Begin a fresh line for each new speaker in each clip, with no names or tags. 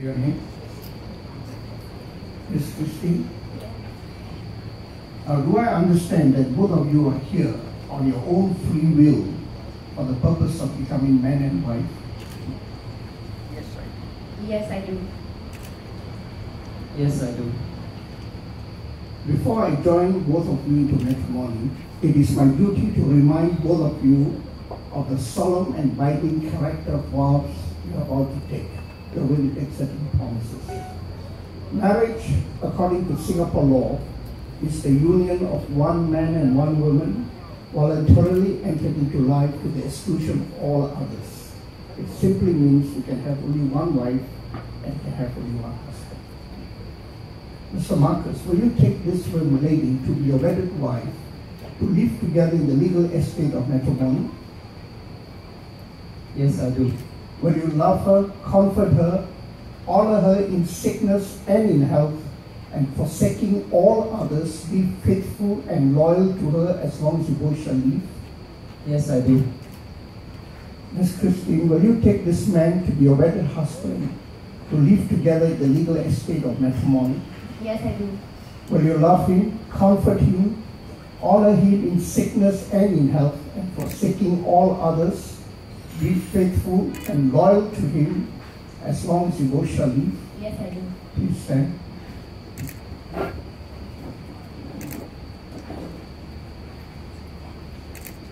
Your name? Miss Christine? Do I understand that both of you are here on your own free will for the purpose of becoming man and wife?
Yes, I do.
Yes, I do.
Yes, I do.
Before I join both of you into matrimony, it is my duty to remind both of you of the solemn and binding character of vows you are about to take. You are going to take certain promises. Marriage, according to Singapore law, is the union of one man and one woman voluntarily entered into life to the exclusion of all others. It simply means you can have only one wife and can have only one husband. Mr. Marcus, will you take this young lady to be your wedded wife to live together in the legal estate of matrimony?
Yes, I do.
Will you love her, comfort her, honor her in sickness and in health, and forsaking all others, be faithful and loyal to her as long as you both shall live?
Yes, I do.
Miss Christine, will you take this man to be your wedded husband to live together in the legal estate of matrimony?
Yes, I do.
Will you love him, comfort him, honor him in sickness and in health, and forsaking all others, be faithful and loyal to him as long as you both shall live?
Yes, I do.
Please stand.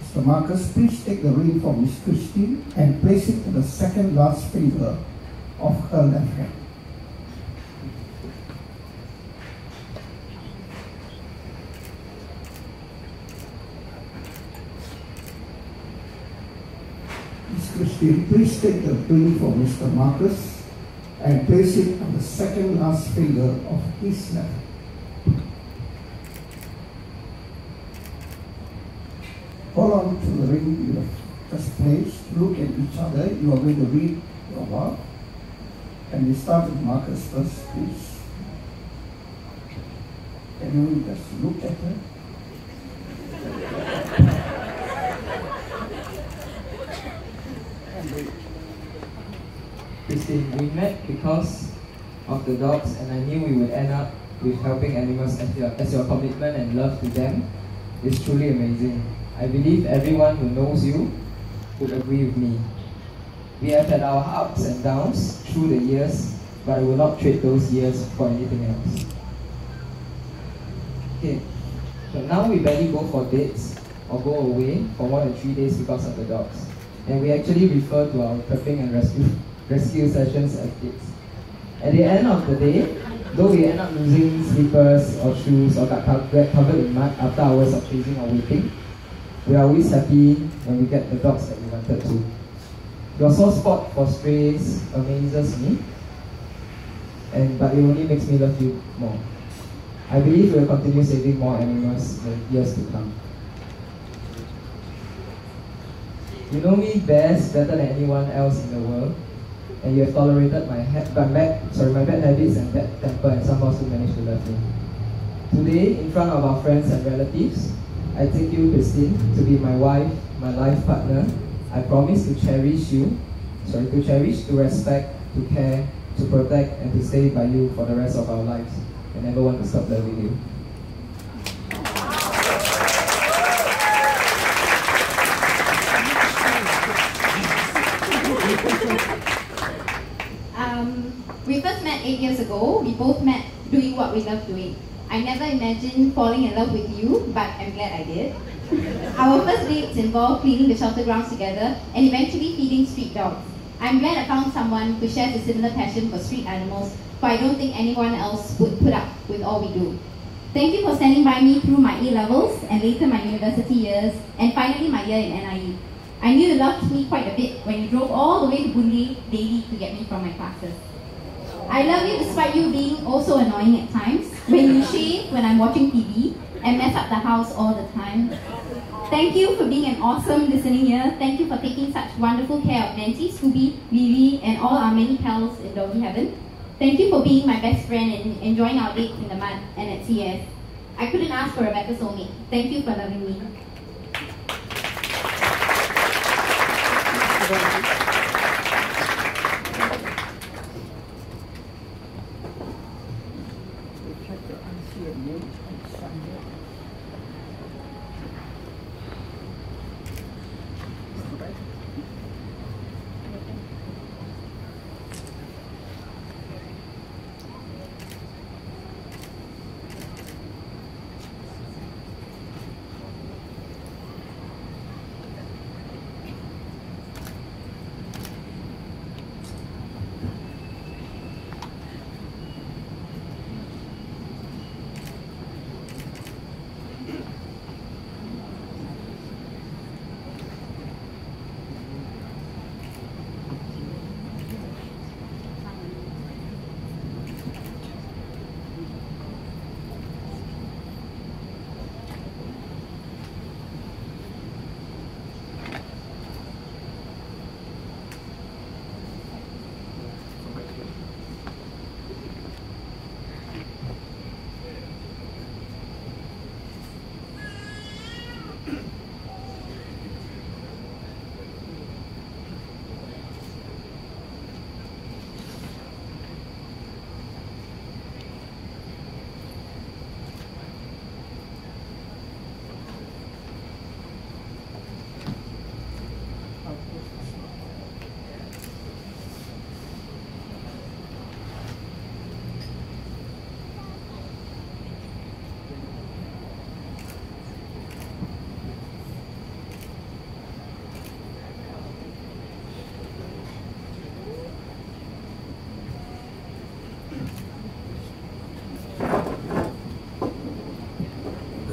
Mr. Marcus, please take the ring from Miss Christine and place it to the second last finger of her left hand. Miss Christine, please take the ring from Mr. Marcus and place it on the second last finger of his left hand. Hold on to the ring you have just placed. Look at each other. You are going to read your vow. Can we start with Marcus first, please? Can you just look at her?
Christine, we met because of the dogs, and I knew we would end up with helping animals as your commitment and love to them is truly amazing. I believe everyone who knows you would agree with me. We have had our ups and downs through the years, but I will not trade those years for anything else. Okay, so now we barely go for dates or go away for more than 3 days because of the dogs. And we actually refer to our prepping and rescue sessions as dates. At the end of the day, though we end up losing slippers or shoes or get covered in mud after hours of chasing or waiting, we are always happy when we get the dogs that we wanted to. Your soft spot for strays amazes me, but it only makes me love you more. I believe we will continue saving more animals in the years to come. You know me better than anyone else in the world, and you have tolerated my bad habits and bad temper, and somehow still managed to love me. Today, in front of our friends and relatives, I take you, Christine, to be my wife, my life partner. I promise to cherish you, to respect, to care, to protect, and to stay by you for the rest of our lives. I never want to stop loving you.
We first met 8 years ago. We both met doing what we love doing. I never imagined falling in love with you, but I'm glad I did. Our first dates involved cleaning the shelter grounds together and eventually feeding street dogs. I'm glad I found someone who shares a similar passion for street animals, but I don't think anyone else would put up with all we do. Thank you for standing by me through my A-levels and later my university years, and finally my year in NIE. I knew you loved me quite a bit when you drove all the way to Boon Lay daily to get me from my classes. I love you despite you being also annoying at times, when you shave when I'm watching TV, and mess up the house all the time. Thank you for being an awesome listening ear. Thank you for taking such wonderful care of Nancy, Scooby, Vivi, and all our many pals in Doggy Heaven. Thank you for being my best friend and enjoying our dates in the mud and at CS. I couldn't ask for a better soulmate. Thank you for loving me.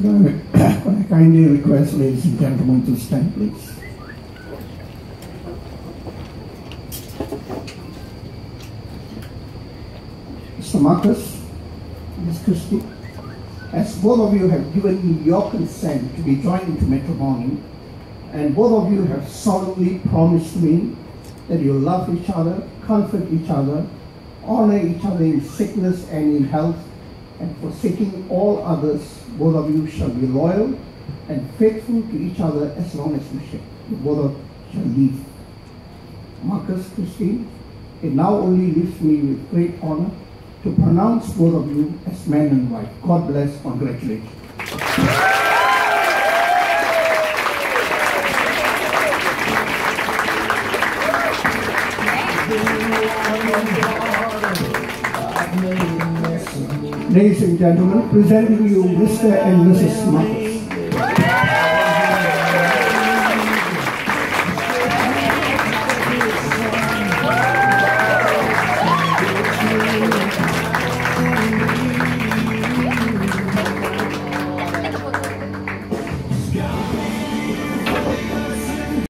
I kindly request ladies and gentlemen to stand, please. Mr. Marcus, Ms. Christine, as both of you have given me your consent to be joined into matrimony, and both of you have solemnly promised me that you will love each other, comfort each other, honor each other in sickness and in health, and forsaking all others, both of you shall be loyal and faithful to each other as long as you both of shall live. Marcus, Christine, it now only leaves me with great honor to pronounce both of you as man and wife. God bless, congratulations. Ladies and gentlemen, presenting you Mr. and Mrs. Marcus.